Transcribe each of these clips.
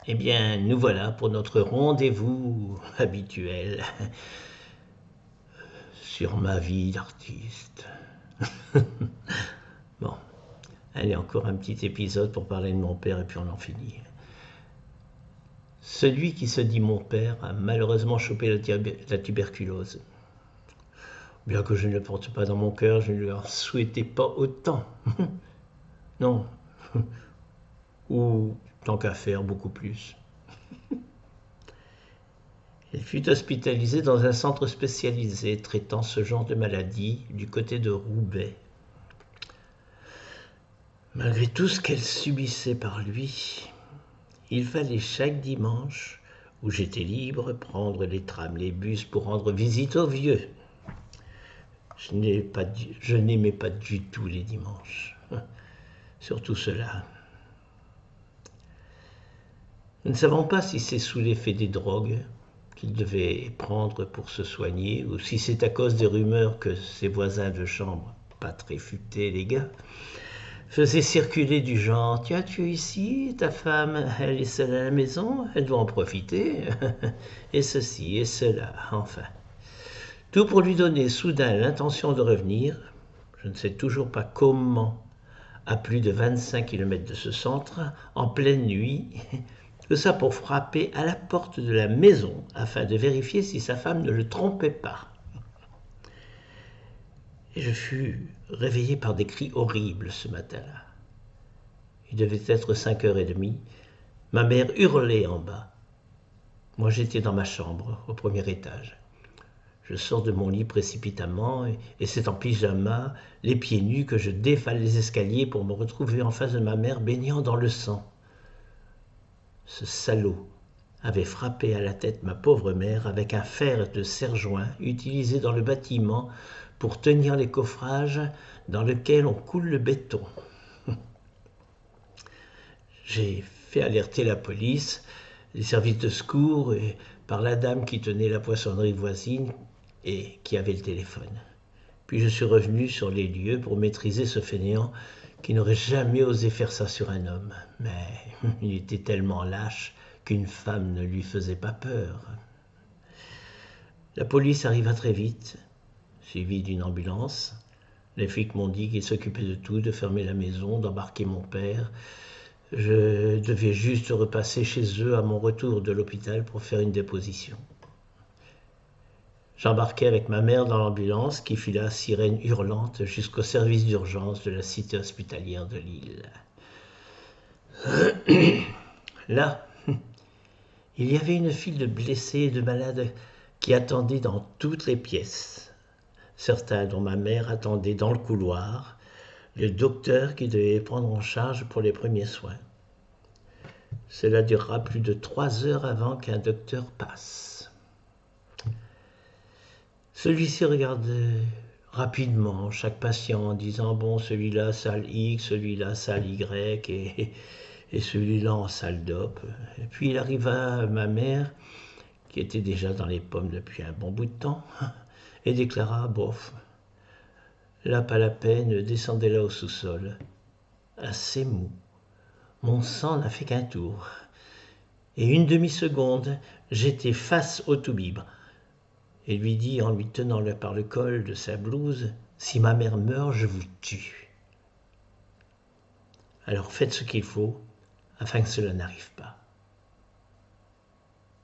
Eh bien, nous voilà pour notre rendez-vous habituel sur ma vie d'artiste. Bon, allez, encore un petit épisode pour parler de mon père et puis on en finit. Celui qui se dit mon père a malheureusement chopé la tuberculose. Bien que je ne le porte pas dans mon cœur, je ne lui en souhaitais pas autant. Non. Ou, tant qu'à faire, beaucoup plus. Il fut hospitalisé dans un centre spécialisé traitant ce genre de maladie du côté de Roubaix. Malgré tout ce qu'elle subissait par lui, il fallait chaque dimanche, où j'étais libre, prendre les trams, les bus pour rendre visite aux vieux. Je n'aimais pas du tout les dimanches, surtout cela. Nous ne savons pas si c'est sous l'effet des drogues qu'il devait prendre pour se soigner, ou si c'est à cause des rumeurs que ses voisins de chambre, pas très futés les gars, faisaient circuler du genre « Tiens, tu es ici, ta femme, elle est seule à la maison, elle doit en profiter. » Et ceci et cela, enfin. Tout pour lui donner soudain l'intention de revenir, je ne sais toujours pas comment, à plus de 25 km de ce centre, en pleine nuit, tout ça pour frapper à la porte de la maison afin de vérifier si sa femme ne le trompait pas. Et je fus réveillé par des cris horribles ce matin-là. Il devait être 5h30. Ma mère hurlait en bas. Moi j'étais dans ma chambre, au premier étage. Je sors de mon lit précipitamment et c'est en pyjama, les pieds nus, que je défale les escaliers pour me retrouver en face de ma mère baignant dans le sang. Ce salaud avait frappé à la tête ma pauvre mère avec un fer de serre-joint utilisé dans le bâtiment pour tenir les coffrages dans lesquels on coule le béton. J'ai fait alerter la police, les services de secours et par la dame qui tenait la poissonnerie voisine et qui avait le téléphone. Puis je suis revenu sur les lieux pour maîtriser ce fainéant qui n'aurait jamais osé faire ça sur un homme. Mais il était tellement lâche qu'une femme ne lui faisait pas peur. La police arriva très vite, suivie d'une ambulance. Les flics m'ont dit qu'ils s'occupaient de tout, de fermer la maison, d'embarquer mon père. Je devais juste repasser chez eux à mon retour de l'hôpital pour faire une déposition. J'embarquai avec ma mère dans l'ambulance qui fila sirène hurlante jusqu'au service d'urgence de la cité hospitalière de Lille. Là, il y avait une file de blessés et de malades qui attendaient dans toutes les pièces. Certains, dont ma mère, attendaient dans le couloir, le docteur qui devait les prendre en charge pour les premiers soins. Cela durera plus de 3 heures avant qu'un docteur passe. Celui-ci regarde rapidement chaque patient en disant « Bon, celui-là, salle X, celui-là, salle Y et celui-là en salle d'op. » Et puis il arriva à ma mère, qui était déjà dans les pommes depuis un bon bout de temps, et déclara « Bof, là pas la peine, descendez-la au sous-sol. » À ces mots, mon sang n'a fait qu'un tour. Et une demi-seconde, j'étais face au toubib. Et lui dit en lui tenant par le col de sa blouse « Si ma mère meurt, je vous tue. Alors faites ce qu'il faut afin que cela n'arrive pas. »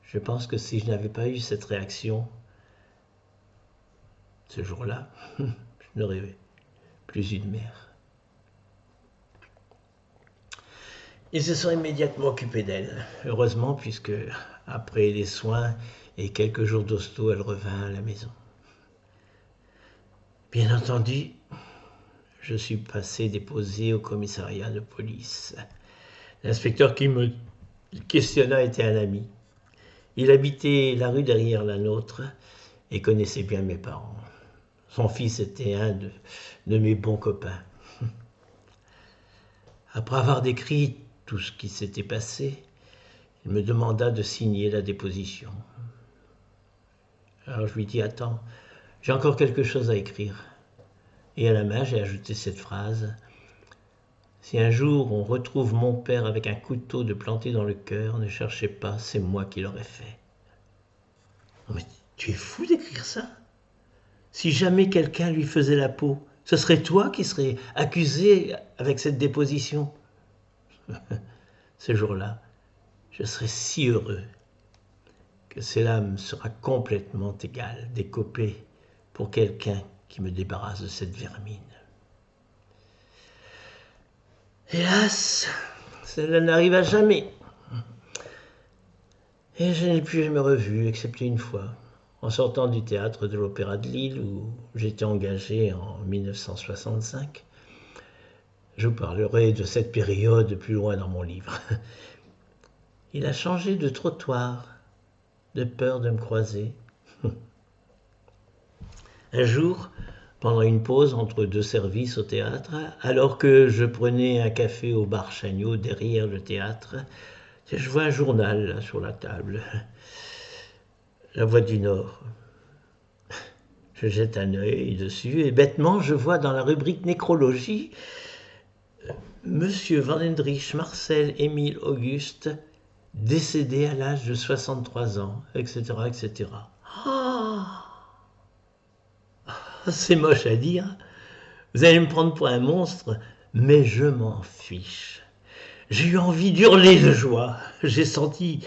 Je pense que si je n'avais pas eu cette réaction, ce jour-là, je n'aurais plus eu de mère. Ils se sont immédiatement occupés d'elle, heureusement, puisque après les soins et quelques jours d'hosto, elle revint à la maison. Bien entendu, je suis passé déposé au commissariat de police. L'inspecteur qui me questionna était un ami. Il habitait la rue derrière la nôtre et connaissait bien mes parents. Son fils était un de mes bons copains. Après avoir décrit tout ce qui s'était passé, il me demanda de signer la déposition. Alors je lui dis « Attends, j'ai encore quelque chose à écrire. » Et à la main, j'ai ajouté cette phrase Si un jour on retrouve mon père avec un couteau de planté dans le cœur, ne cherchez pas, c'est moi qui l'aurais fait. » Non mais tu es fou d'écrire ça? Si jamais quelqu'un lui faisait la peau, ce serait toi qui serais accusé avec cette déposition. Ce jour-là, je serai si heureux que cela me sera complètement égal d'écoper pour quelqu'un qui me débarrasse de cette vermine. Hélas, cela n'arriva jamais. Et je n'ai plus jamais revu, excepté une fois, en sortant du théâtre de l'Opéra de Lille, où j'étais engagé en 1965. Je vous parlerai de cette période plus loin dans mon livre. Il a changé de trottoir, de peur de me croiser. Un jour, pendant une pause entre deux services au théâtre, alors que je prenais un café au bar Chagnot derrière le théâtre, je vois un journal là, sur la table. La Voix du Nord. Je jette un œil dessus et bêtement, je vois dans la rubrique nécrologie Monsieur Vanendrich Marcel Émile Auguste, décédé à l'âge de 63 ans, etc. etc. Ah, c'est moche à dire. Vous allez me prendre pour un monstre, mais je m'en fiche. J'ai eu envie d'hurler de joie. J'ai senti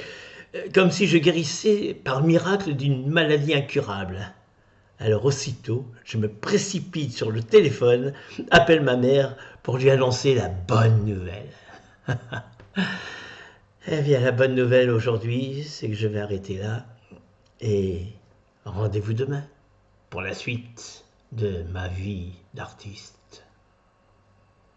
comme si je guérissais par miracle d'une maladie incurable. Alors aussitôt, je me précipite sur le téléphone, appelle ma mère pour lui annoncer la bonne nouvelle. Eh bien, la bonne nouvelle aujourd'hui, c'est que je vais arrêter là et rendez-vous demain pour la suite de ma vie d'artiste.